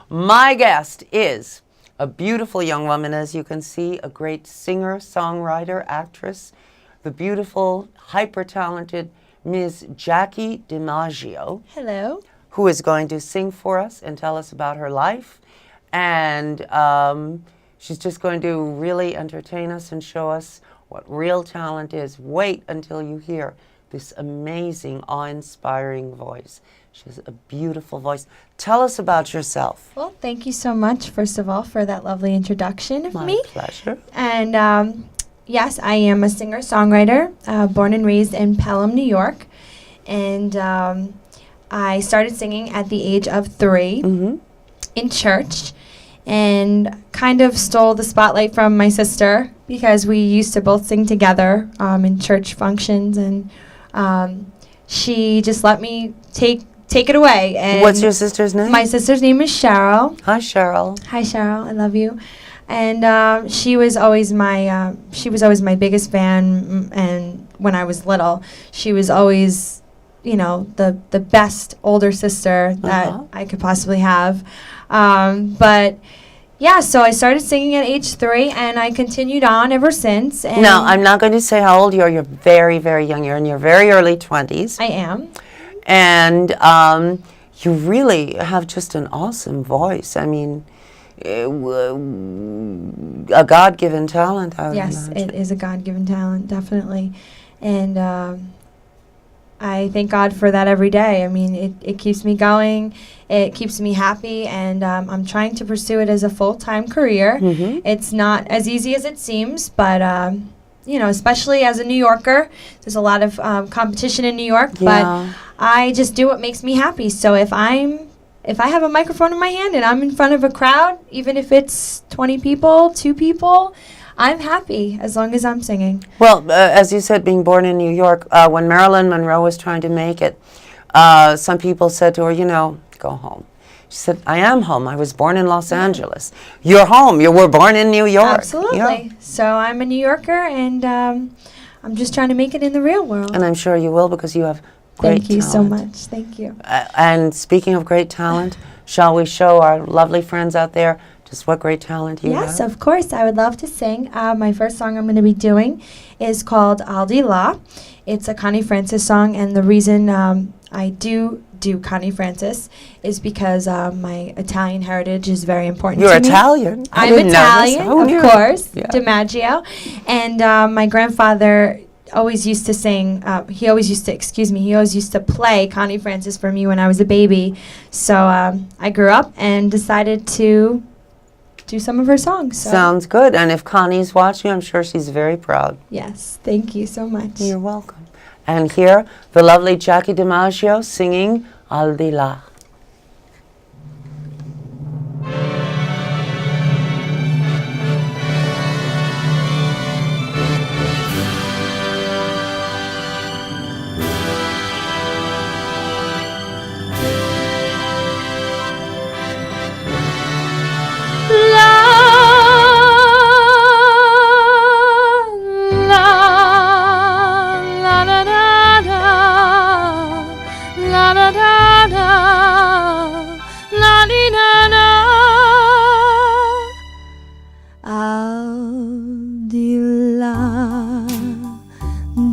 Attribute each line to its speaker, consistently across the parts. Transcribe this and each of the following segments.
Speaker 1: My guest is a beautiful young woman, as you can see, a great singer, songwriter, actress, the beautiful, hyper-talented Ms. Jackie Dimaggio.
Speaker 2: Hello.
Speaker 1: Who is going to sing for us and tell us about her life. And she's just going to really entertain us and show us what real talent is. Wait until you hear this amazing, awe-inspiring voice. She has a beautiful voice. Tell us about yourself.
Speaker 2: Well, thank you so much, first of all, for that lovely introduction of me.
Speaker 1: My pleasure.
Speaker 2: And yes, I am a singer-songwriter, born and raised in Pelham, New York. And I started singing at the age of 3 in church, and kind of stole the spotlight from my sister because we used to both sing together in church functions, and she just let me take it away. And
Speaker 1: what's your sister's name?
Speaker 2: My sister's name is Cheryl.
Speaker 1: Hi, Cheryl.
Speaker 2: Hi, Cheryl. I love you. And she was always my biggest fan. And when I was little, she was always, you know, the best older sister that I could possibly have. But yeah, so I started singing at age 3, and I continued on ever since. And
Speaker 1: now, I'm not going to say how old you are. You're very, very young. You're in your very early 20s.
Speaker 2: I am.
Speaker 1: And you really have just an awesome voice. I mean, a God-given talent, I would imagine.
Speaker 2: It is a God-given talent, definitely. And I thank God for that every day. I mean, it keeps me going. It keeps me happy, and I'm trying to pursue it as a full-time career. It's not as easy as it seems, but you know, especially as a New Yorker, there's a lot of competition in New York.
Speaker 1: Yeah.
Speaker 2: But I just do what makes me happy. So if I have a microphone in my hand and I'm in front of a crowd, even if it's 20 people, 2 people, I'm happy as long as I'm singing.
Speaker 1: Well, as you said, being born in New York, when Marilyn Monroe was trying to make it, some people said to her, you know, go home. She said, I am home. I was born in Los Angeles. You're home. You were born in New York.
Speaker 2: Absolutely.
Speaker 1: Yeah.
Speaker 2: So I'm a New Yorker, and I'm just trying to make it in the real world.
Speaker 1: And I'm sure you will, because you have great
Speaker 2: Thank you
Speaker 1: talent.
Speaker 2: so much. Thank you.
Speaker 1: And speaking of great talent, shall we show our lovely friends out there just what great talent you have?
Speaker 2: Yes, of course. I would love to sing. My first song I'm going to be doing is called Al Di La. It's a Connie Francis song, and the reason I do Connie Francis is because my Italian heritage is very important to me.
Speaker 1: You're Italian?
Speaker 2: I'm Italian, of course,
Speaker 1: Yeah.
Speaker 2: Dimaggio. And my grandfather always used to sing, he always used to play Connie Francis for me when I was a baby. So I grew up and decided to do some of her songs. So.
Speaker 1: Sounds good. And if Connie's watching, I'm sure she's very proud.
Speaker 2: Yes, thank you so much.
Speaker 1: You're welcome. And here, the lovely Jackie Dimaggio singing Al Di La.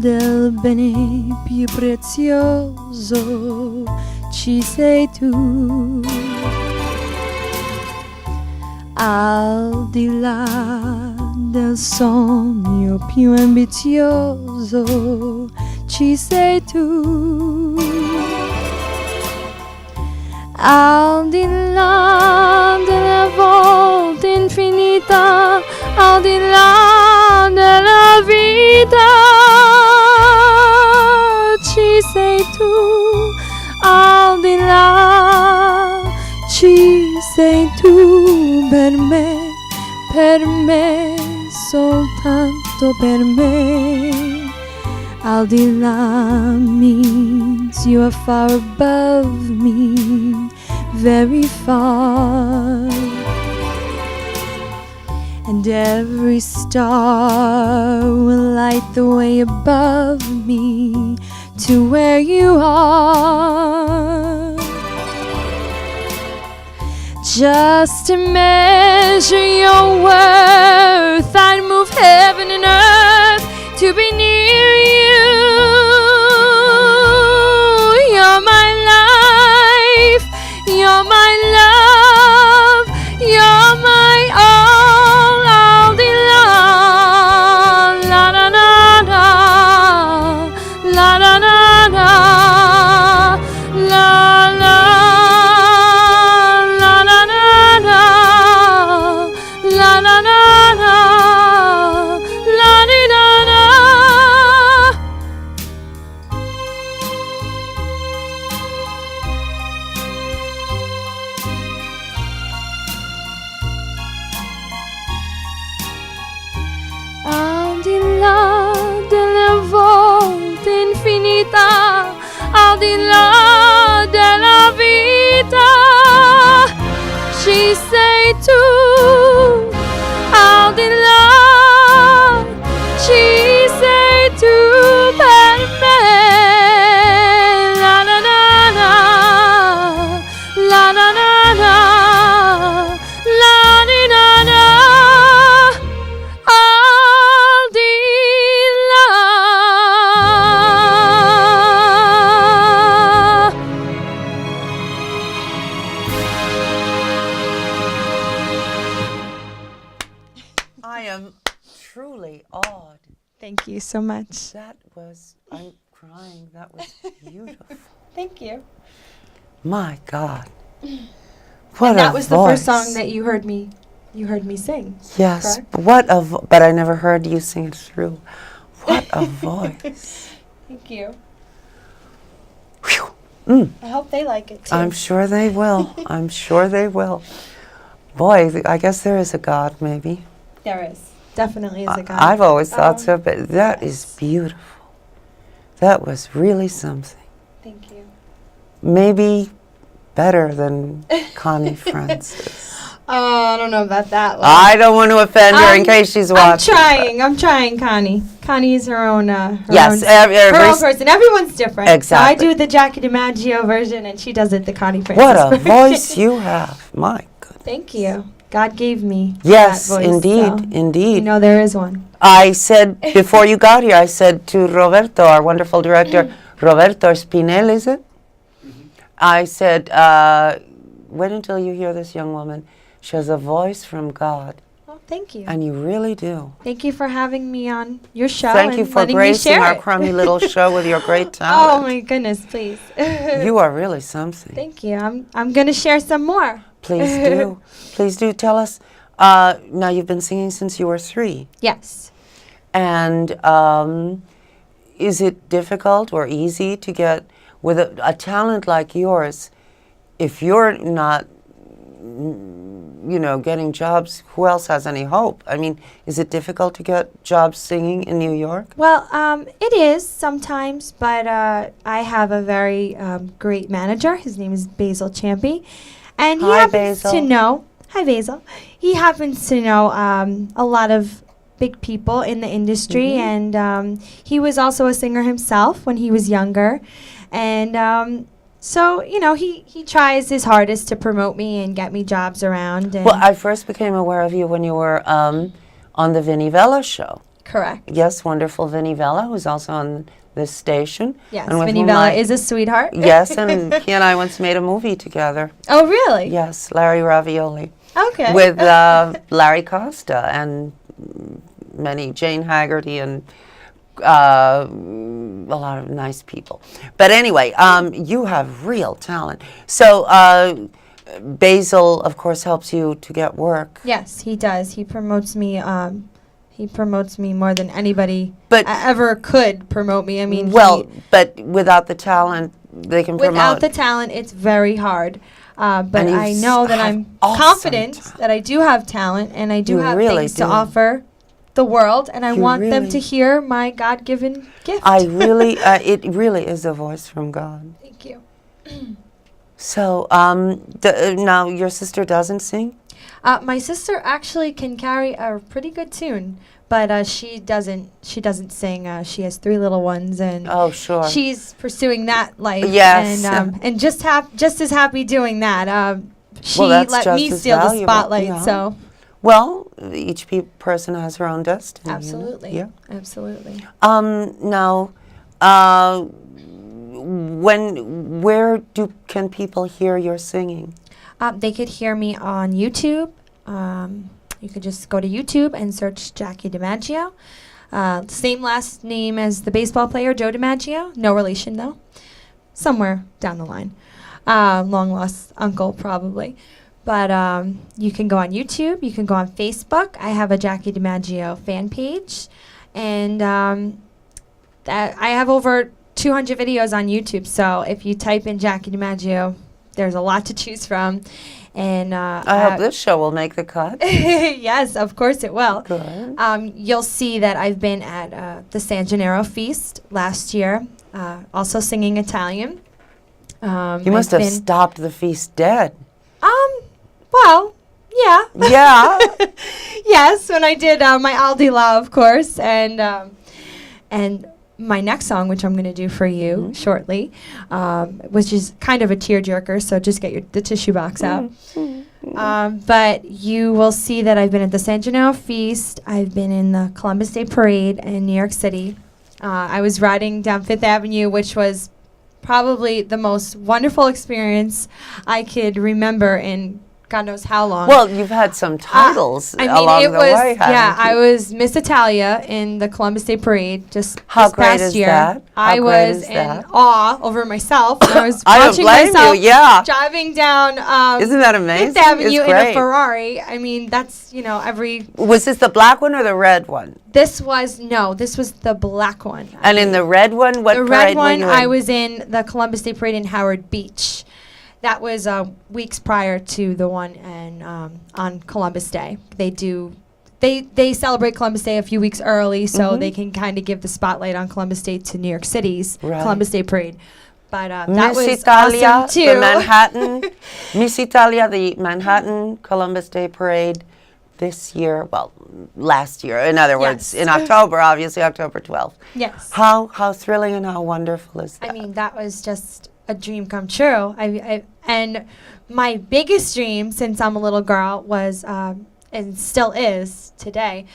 Speaker 2: Del bene più prezioso ci sei tu, al di là del sogno più ambizioso ci sei tu, al di là della volta infinita, al di là della vita ci sei tu, al di là ci sei tu per me, soltanto per me. Al di là means you are far above me, very far. And every star will light the way above me to where you are. Just to measure your worth, I'd move heaven and earth to be near you. You're my life, you're my love, you're my all, I'll be loved. La da da da, la da da da, la la. Al di là delle volte infinita, al di là della vita, ci sei tu, al di là, ci sei tu per me. La la la la, la la la la, la di la la, al di là.
Speaker 1: I am truly awed.
Speaker 2: Thank you so much.
Speaker 1: That was, I'm crying. That was beautiful.
Speaker 2: Thank you.
Speaker 1: My God. What
Speaker 2: That
Speaker 1: a
Speaker 2: was
Speaker 1: voice.
Speaker 2: the first song that you heard me sing.
Speaker 1: Yes,
Speaker 2: correct?
Speaker 1: but I never heard you sing it through. What a voice.
Speaker 2: Thank you.
Speaker 1: Whew. Mm.
Speaker 2: I hope they like it too.
Speaker 1: I'm sure they will. I'm sure they will. Boy, I guess there is a God, maybe.
Speaker 2: There is. Definitely is a God.
Speaker 1: I've always thought so,
Speaker 2: Um,
Speaker 1: but that is
Speaker 2: yes.
Speaker 1: beautiful. That was really something.
Speaker 2: Thank you.
Speaker 1: Maybe better than Connie Francis.
Speaker 2: Oh, I don't know about that one.
Speaker 1: I don't want to offend her in case she's watching.
Speaker 2: I'm trying, Connie. Connie is her own, her
Speaker 1: Yes,
Speaker 2: own,
Speaker 1: every
Speaker 2: her own person. Everyone's different.
Speaker 1: Exactly.
Speaker 2: So I do the Jackie Dimaggio version, and she does it the Connie Francis
Speaker 1: What a
Speaker 2: version.
Speaker 1: voice you have. My goodness.
Speaker 2: Thank you. God gave me
Speaker 1: Yes,
Speaker 2: that voice,
Speaker 1: indeed,
Speaker 2: so
Speaker 1: indeed.
Speaker 2: you know there is one.
Speaker 1: I said, before you got here, I said to Roberto, our wonderful director, Roberto Spinel, is it? I said, wait until you hear this young woman. She has a voice from God,
Speaker 2: Well, thank you.
Speaker 1: and you really do.
Speaker 2: Thank you for having me on your show.
Speaker 1: Thank
Speaker 2: and
Speaker 1: you for
Speaker 2: letting me
Speaker 1: gracing
Speaker 2: share
Speaker 1: our
Speaker 2: it.
Speaker 1: crummy little show with your great
Speaker 2: Oh
Speaker 1: talent.
Speaker 2: my goodness, please.
Speaker 1: You are really something.
Speaker 2: Thank you. I'm gonna share some more.
Speaker 1: Please do. Please do tell us. Now, you've been singing since you were 3.
Speaker 2: Yes.
Speaker 1: And is it difficult or easy to get, with a talent like yours, if you're not, getting jobs, who else has any hope? I mean, is it difficult to get jobs singing in New York?
Speaker 2: Well, it is sometimes, but I have a very great manager. His name is Basil Champy, and he
Speaker 1: Hi,
Speaker 2: happens
Speaker 1: Basil.
Speaker 2: to know. Hi, Basil. He happens to know a lot of big people in the industry, and he was also a singer himself when he was younger, and so he tries his hardest to promote me and get me jobs around. And
Speaker 1: Well, I first became aware of you when you were on the Vinnie Vella show.
Speaker 2: correct.
Speaker 1: Yes, wonderful Vinnie Vella, who's also on this station.
Speaker 2: Yes,
Speaker 1: and with
Speaker 2: Vinnie
Speaker 1: whom
Speaker 2: Vella
Speaker 1: I-
Speaker 2: is a sweetheart.
Speaker 1: Yes, and he and I once made a movie together.
Speaker 2: Oh, really?
Speaker 1: Yes, Larry Ravioli.
Speaker 2: Okay.
Speaker 1: With Larry Costa and many, Jane Haggerty and a lot of nice people. But anyway, you have real talent. So Basil, of course, helps you to get work.
Speaker 2: Yes, he does. He promotes me. He promotes me more than anybody
Speaker 1: But-
Speaker 2: ever could promote me. I mean,
Speaker 1: Well, but without the talent, they can
Speaker 2: without
Speaker 1: promote.
Speaker 2: the talent, it's very hard. But
Speaker 1: And you
Speaker 2: I know that
Speaker 1: have
Speaker 2: I'm
Speaker 1: awesome
Speaker 2: confident
Speaker 1: talent.
Speaker 2: that I do have talent and I do
Speaker 1: You
Speaker 2: have
Speaker 1: really
Speaker 2: things to
Speaker 1: do.
Speaker 2: offer the world, and I
Speaker 1: You
Speaker 2: want them
Speaker 1: really-
Speaker 2: to hear my God-given gift.
Speaker 1: I really, it really is a voice from God.
Speaker 2: Thank you.
Speaker 1: So now your sister doesn't sing?
Speaker 2: My sister actually can carry a pretty good tune, but she doesn't. She doesn't sing. She has 3 little ones, and
Speaker 1: Oh, sure.
Speaker 2: she's pursuing that life.
Speaker 1: Yes.
Speaker 2: and just as happy doing that. she
Speaker 1: that's
Speaker 2: let
Speaker 1: just
Speaker 2: me
Speaker 1: as
Speaker 2: steal the
Speaker 1: valuable,
Speaker 2: spotlight.
Speaker 1: yeah.
Speaker 2: So
Speaker 1: Well, each person has her own destiny. you know?
Speaker 2: absolutely,
Speaker 1: Yeah.
Speaker 2: absolutely.
Speaker 1: Now, where can people hear your singing?
Speaker 2: They could hear me on YouTube. You could just go to YouTube and search Jackie Dimaggio. Same last name as the baseball player, Joe Dimaggio. No relation, though. Somewhere down the line. Long lost uncle, probably. But you can go on YouTube. You can go on Facebook. I have a Jackie Dimaggio fan page. And I have over 200 videos on YouTube. So if you type in Jackie Dimaggio, there's a lot to choose from. And
Speaker 1: I hope this show will make the cut.
Speaker 2: yes, of course it will.
Speaker 1: Good.
Speaker 2: You'll see that I've been at the San Gennaro feast last year, also singing Italian.
Speaker 1: You must have stopped the feast dead.
Speaker 2: Well, yeah.
Speaker 1: Yeah.
Speaker 2: Yes, when I did my Aldi La, of course, and my next song, which I'm going to do for you shortly, which is kind of a tearjerker, so just get the tissue box out. But you will see that I've been at the San Gennaro Feast. I've been in the Columbus Day Parade in New York City. I was riding down Fifth Avenue, which was probably the most wonderful experience I could remember in God knows how long.
Speaker 1: Well, you've had some titles along the way, haven't
Speaker 2: yeah,
Speaker 1: you?
Speaker 2: I was Miss Italia in the Columbus Day Parade just
Speaker 1: How
Speaker 2: this
Speaker 1: great
Speaker 2: past
Speaker 1: is
Speaker 2: year.
Speaker 1: that? How
Speaker 2: I
Speaker 1: great
Speaker 2: was
Speaker 1: is
Speaker 2: in
Speaker 1: that?
Speaker 2: awe over myself. And I was
Speaker 1: I don't
Speaker 2: watching
Speaker 1: blame
Speaker 2: myself
Speaker 1: you, yeah.
Speaker 2: driving down
Speaker 1: Isn't that amazing?
Speaker 2: Fifth Avenue
Speaker 1: It's
Speaker 2: in a
Speaker 1: great.
Speaker 2: Ferrari. I mean, that's, every...
Speaker 1: Was this the black one or the red one?
Speaker 2: This was the black one.
Speaker 1: And in the red one, what
Speaker 2: The
Speaker 1: parade
Speaker 2: red
Speaker 1: were
Speaker 2: one,
Speaker 1: you in?
Speaker 2: I was in the Columbus Day Parade in Howard Beach. That was weeks prior to the one on Columbus Day. They celebrate Columbus Day a few weeks early, so they can kind of give the spotlight on Columbus Day to New York City's Columbus Day Parade. But that
Speaker 1: Miss
Speaker 2: was
Speaker 1: Italia,
Speaker 2: awesome too.
Speaker 1: the Manhattan, Miss Italia, the Manhattan Columbus Day Parade this year, well, last year, in other words,
Speaker 2: Yes.
Speaker 1: in October, obviously, October 12th.
Speaker 2: Yes.
Speaker 1: How thrilling and how wonderful is that?
Speaker 2: I mean, that was just a dream come true. And my biggest dream since I'm a little girl was, and still is today,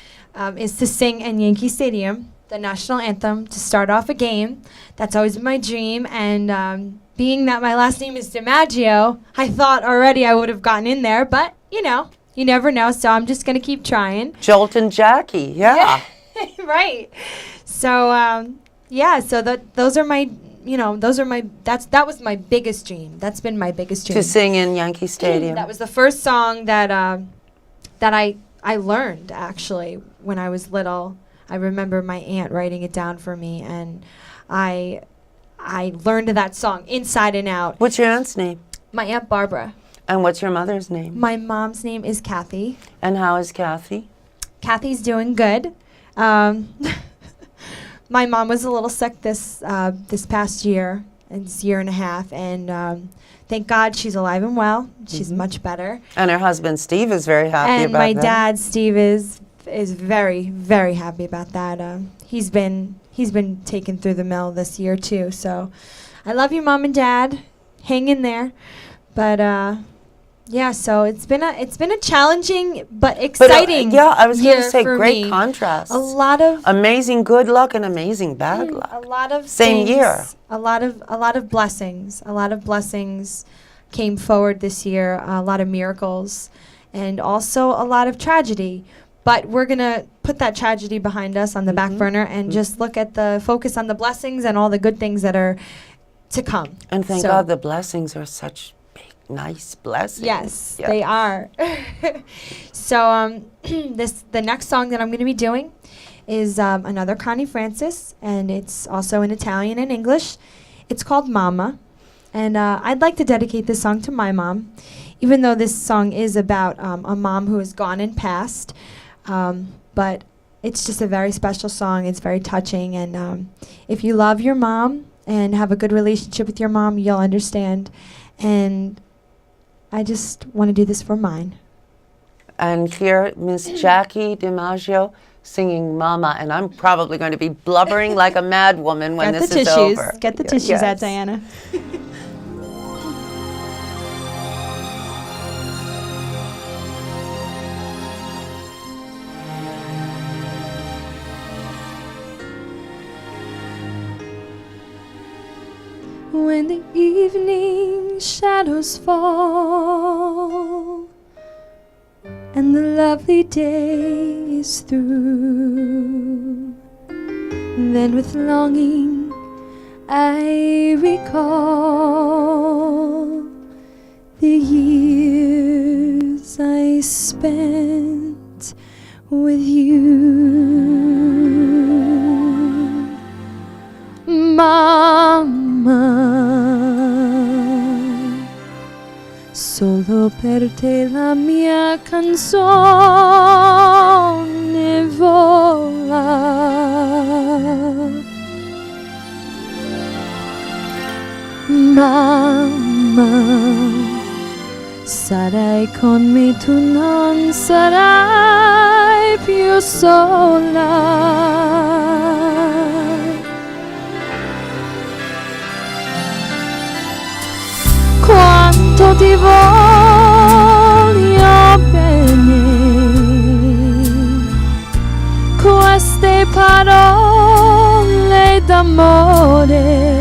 Speaker 2: is to sing in Yankee Stadium, the national anthem, to start off a game. That's always been my dream. And being that my last name is Dimaggio, I thought already I would have gotten in there. But, you never know. So I'm just going to keep trying.
Speaker 1: Jolt and Jackie, yeah.
Speaker 2: Right. So, so those are my... that was my biggest dream. That's been my biggest dream.
Speaker 1: To sing in Yankee Stadium.
Speaker 2: That was the first song that I learned, actually, when I was little. I remember my aunt writing it down for me, and I learned that song inside and out.
Speaker 1: What's your aunt's name?
Speaker 2: My Aunt Barbara.
Speaker 1: And what's your mother's name?
Speaker 2: My mom's name is Kathy.
Speaker 1: And how is Kathy?
Speaker 2: Kathy's doing good. My mom was a little sick this past year, this year and a half, and thank God she's alive and well. She's much better.
Speaker 1: And her husband Steve is very happy
Speaker 2: And
Speaker 1: about
Speaker 2: my
Speaker 1: that.
Speaker 2: dad Steve is very, very happy about that. He's been taken through the mill this year too. So I love you, Mom and Dad. Hang in there. But yeah, so it's been a challenging but exciting
Speaker 1: I was going
Speaker 2: year
Speaker 1: to say
Speaker 2: for
Speaker 1: great
Speaker 2: me.
Speaker 1: contrast.
Speaker 2: A lot of
Speaker 1: amazing good luck and amazing bad luck.
Speaker 2: a lot of
Speaker 1: Same
Speaker 2: things,
Speaker 1: year.
Speaker 2: A lot of blessings. A lot of blessings came forward this year. A lot of miracles, and also a lot of tragedy. But we're gonna put that tragedy behind us on the back burner and just look at the focus on the blessings and all the good things that are to come.
Speaker 1: And thank
Speaker 2: So-
Speaker 1: God the blessings are such big, nice blessings.
Speaker 2: Yes,
Speaker 1: Yeah.
Speaker 2: they are. So the next song that I'm going to be doing is another Connie Francis, and it's also in Italian and English. It's called Mama, and I'd like to dedicate this song to my mom, even though this song is about a mom who has gone and passed. But it's just a very special song. It's very touching, and if you love your mom and have a good relationship with your mom, you'll understand. And I just want to do this for mine.
Speaker 1: And here, Miss Jackie Dimaggio singing Mama, and I'm probably going to be blubbering like a mad woman when this is over.
Speaker 2: Get the
Speaker 1: Yeah,
Speaker 2: tissues
Speaker 1: yes.
Speaker 2: out, Diana. when the evening shadows fall and the lovely day is through, then with longing I recall the years I spent with you. Mamma, solo per te la mia canzone vola. Mamma, sarai con me, tu non sarai più sola. Quanto ti voglio bene, queste parole d'amore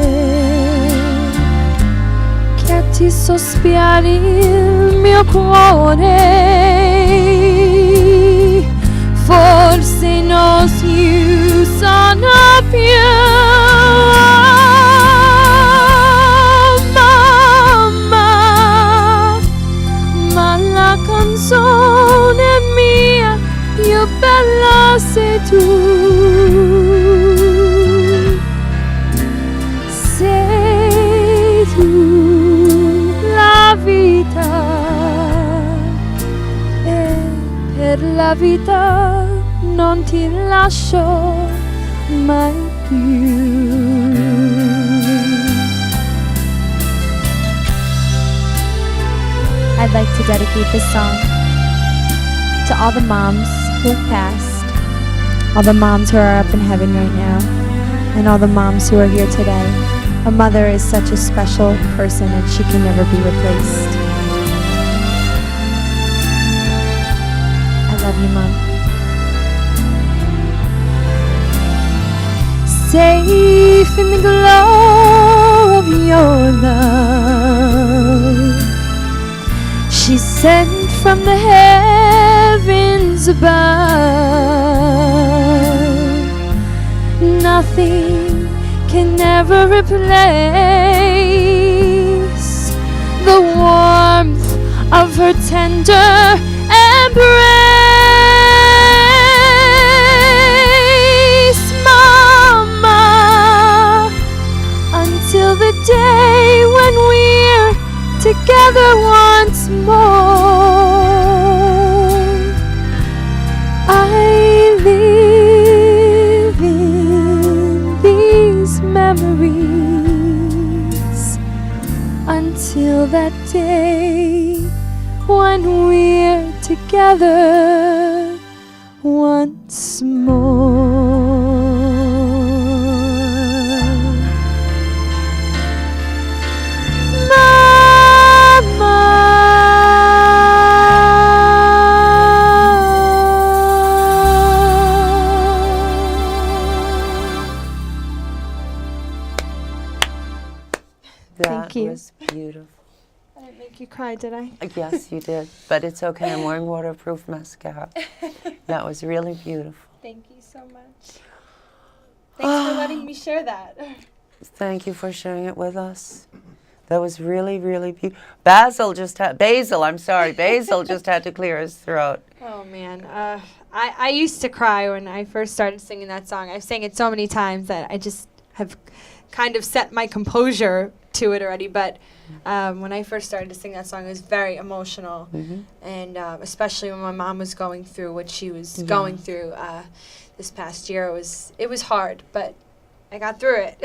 Speaker 2: che ti sospiri il mio cuore, forse non si usano più. Canzone mia, più bella sei tu. Sei tu la vita, e per la vita non ti lascio mai più. I'd like to dedicate this song to all the moms who have passed, all the moms who are up in heaven right now, and all the moms who are here today. A mother is such a special person and she can never be replaced. I love you, Mom. Safe in the glow of your love, she's sent from the heavens above. Nothing can ever replace the warmth of her tender embrace. Mama, until the day when we're together once more, I live in these memories until that day when we're together once more.
Speaker 1: That was beautiful.
Speaker 2: I didn't make you cry, did I?
Speaker 1: Yes, you did. But it's okay. I'm wearing waterproof mascara. That was really beautiful.
Speaker 2: Thank you so much. Thanks for letting me share that.
Speaker 1: Thank you for sharing it with us. That was really, really beautiful. Basil just had to clear his throat.
Speaker 2: Oh, man. I used to cry when I first started singing that song. I've sang it so many times that I just have kind of set my composure to it already. But when I first started to sing that song, it was very emotional.
Speaker 1: Mm-hmm.
Speaker 2: And especially when my mom was going through what she was going through this past year. It was hard, but I got through it.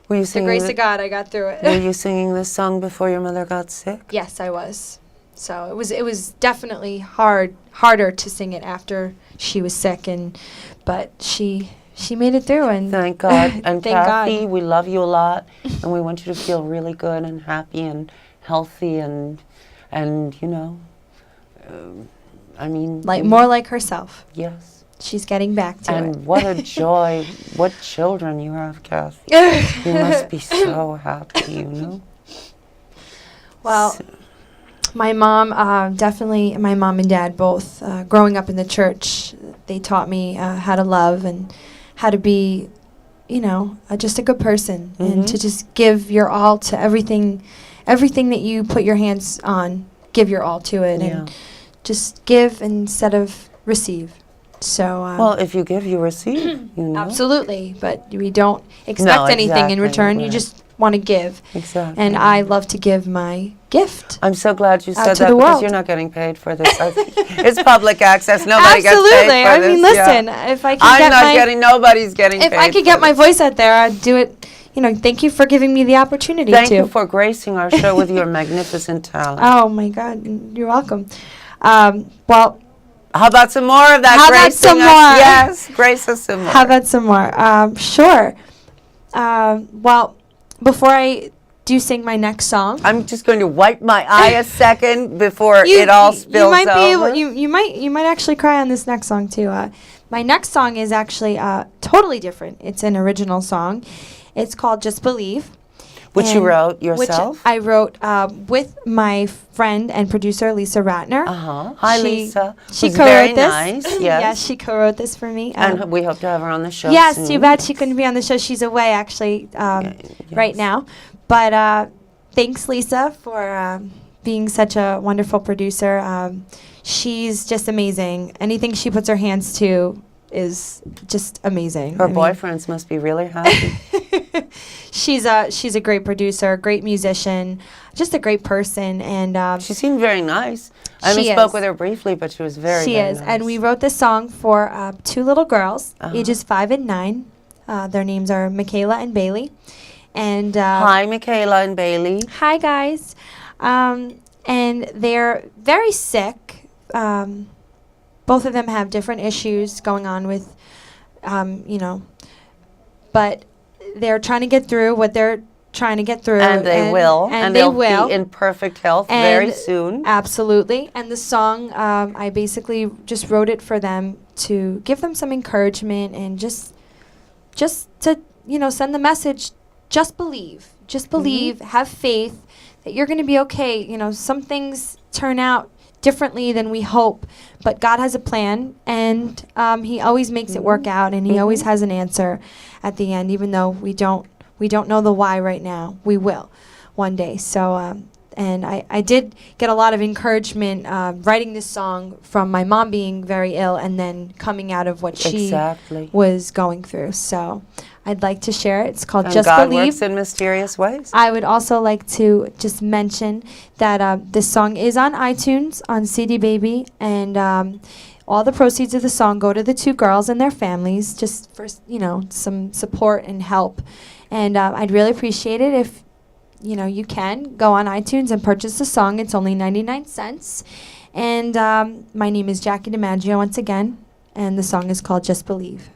Speaker 1: Were you
Speaker 2: With the grace of God, I got through it.
Speaker 1: Were you singing this song before your mother got sick?
Speaker 2: Yes, I was. So it was definitely harder to sing it after she was sick, but she made it through, and
Speaker 1: thank God. And
Speaker 2: thank
Speaker 1: Kathy,
Speaker 2: God.
Speaker 1: we love you a lot, and we want you to feel really good and happy and healthy and you know, I mean,
Speaker 2: more like herself.
Speaker 1: Yes.
Speaker 2: she's getting back to it.
Speaker 1: And what a joy, what children you have, Kathy. You must be so happy, you know.
Speaker 2: Well, my mom, definitely, my mom and dad both, growing up in the church, they taught me how to love and how to be, just a good person, and to just give your all to everything that you put your hands on, give your all to it, and just give instead of receive. So
Speaker 1: well, if you give, you receive.
Speaker 2: Absolutely, but we don't expect anything in return. Right. You just want to give.
Speaker 1: Exactly.
Speaker 2: And I love to give my gift.
Speaker 1: I'm so glad you said that,
Speaker 2: because
Speaker 1: world. You're not getting paid for this. It's public access. Nobody gets paid for this.
Speaker 2: Absolutely. I mean, listen, if I can
Speaker 1: nobody's getting paid.
Speaker 2: If I could get my voice out there, I'd do it. Thank you for giving me the opportunity.
Speaker 1: Thank you for gracing our show with your magnificent talent.
Speaker 2: Oh my God, you're welcome. Well,
Speaker 1: how about some more of that?
Speaker 2: How about some more?
Speaker 1: Yes, grace us some more.
Speaker 2: How about some more? Sure. Well, before I do sing my next song,
Speaker 1: I'm just going to wipe my eye a second before it all spills over.
Speaker 2: You might actually cry on this next song too. My next song is actually totally different. It's an original song. It's called "Just Believe."
Speaker 1: Which you wrote yourself?
Speaker 2: Which I wrote with my friend and producer, Lisa Ratner.
Speaker 1: Hi, Lisa.
Speaker 2: She
Speaker 1: co-wrote
Speaker 2: very
Speaker 1: this.
Speaker 2: Nice. Yes. Yes, she co-wrote this for me.
Speaker 1: And we hope to have her on the show
Speaker 2: Yes,
Speaker 1: soon.
Speaker 2: too bad she couldn't be on the show. She's away, actually, right now. But thanks, Lisa, for being such a wonderful producer. She's just amazing. Anything she puts her hands to is just amazing.
Speaker 1: Her boyfriends must be really happy.
Speaker 2: She's a great producer, great musician, just a great person, and
Speaker 1: she seemed very nice. I only spoke with her briefly, but she was very nice.
Speaker 2: And we wrote this song for two little girls, ages 5 and 9. Their names are Michaela and Bailey. And
Speaker 1: hi, Michaela and Bailey.
Speaker 2: Hi, guys. And they're very sick. Both of them have different issues going on with, but they're trying to get through what they're trying to get through.
Speaker 1: And they will.
Speaker 2: And they will.
Speaker 1: Be in perfect health very soon.
Speaker 2: Absolutely. And the song, I basically just wrote it for them to give them some encouragement and just to, send the message, just believe. Just believe, have faith that you're going to be okay. Some things turn out differently than we hope, but God has a plan, and He always makes it work out, and He always has an answer at the end, even though we don't know the why right now. We will one day. So, and I did get a lot of encouragement writing this song from my mom being very ill, and then coming out of what she was going through. So I'd like to share it. It's called Just
Speaker 1: God
Speaker 2: Believe.
Speaker 1: God works in mysterious ways.
Speaker 2: I would also like to just mention that this song is on iTunes, on CD Baby, and all the proceeds of the song go to the two girls and their families, just for some support and help. And I'd really appreciate it if you can go on iTunes and purchase the song. It's only 99 cents. And my name is Jackie Dimaggio once again, and the song is called Just Believe.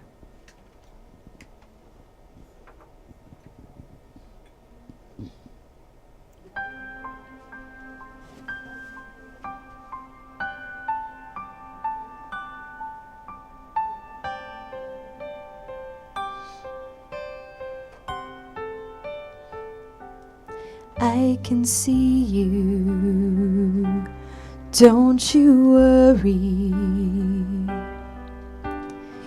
Speaker 2: I can see you, don't you worry.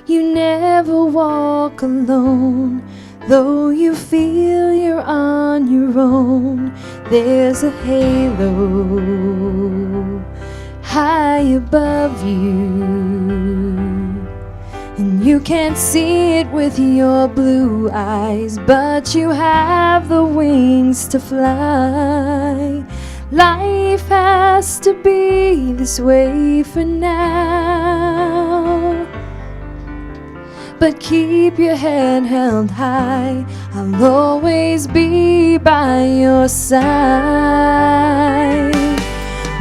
Speaker 2: You never walk alone, though you feel you're on your own. There's a halo high above you, and you can't see it with your blue eyes, but you have the wings to fly. Life has to be this way for now, but keep your head held high. I'll always be by your side.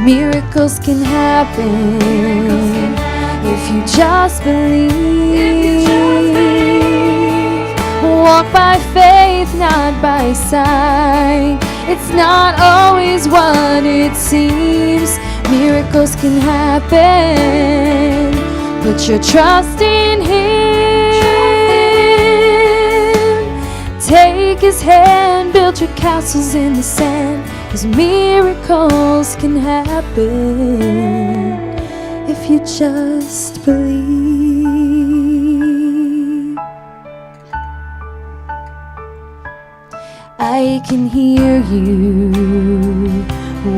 Speaker 2: Miracles can happen if you just believe. Walk by faith, not by sight. It's not always what it seems. Miracles can happen Put your trust in Him. Take His hand, build your castles in the sand, 'cause miracles can happen if you just believe. I can hear you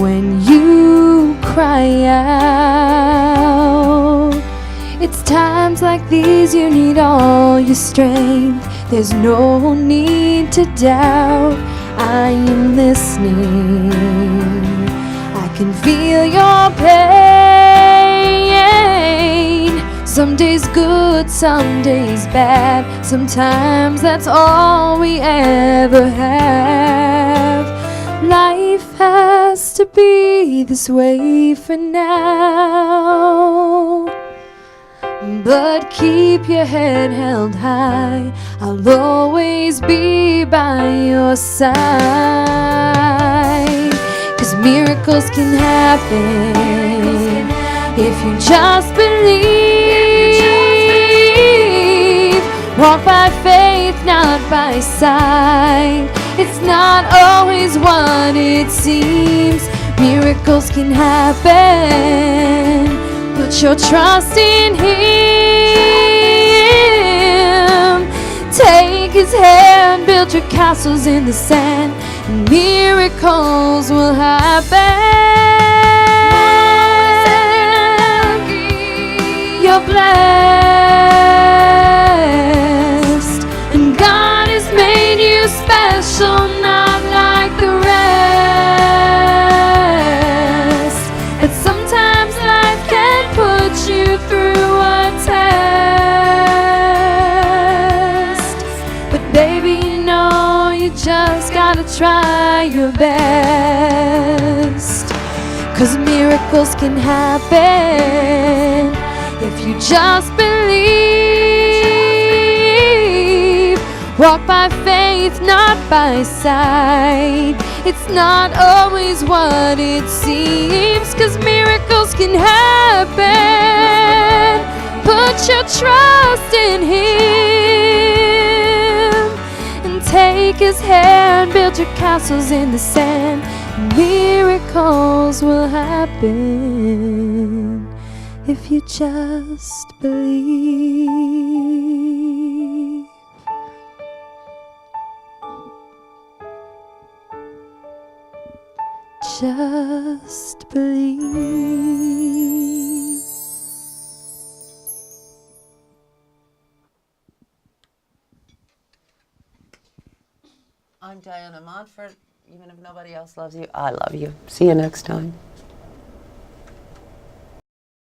Speaker 2: when you cry out. It's times like these you need all your strength. There's no need to doubt. I am listening. I can feel your pain. Some days good, some days bad. Sometimes that's all we ever have. Life has to be this way for now. But keep your head held high. I'll always be by your side. 'Cause miracles can happen if you just believe. Walk by faith, not by sight. It's not always what it seems. Miracles can happen. Put your trust in Him. Take His hand, build your castles in the sand, and miracles will happen. You're blessed, and God has made you special, not like the rest. But sometimes life can put you through a test. But baby, you know you just gotta try your best. 'Cause miracles can happen if you just believe. Walk by faith, not by sight. It's not always what it seems. 'Cause miracles can happen. Put your trust in Him. And take His hand, build your castles in the sand. Miracles will happen if you just believe. Just believe.
Speaker 1: I'm Diana Montford. Even if nobody else loves you, I love you. See you next time.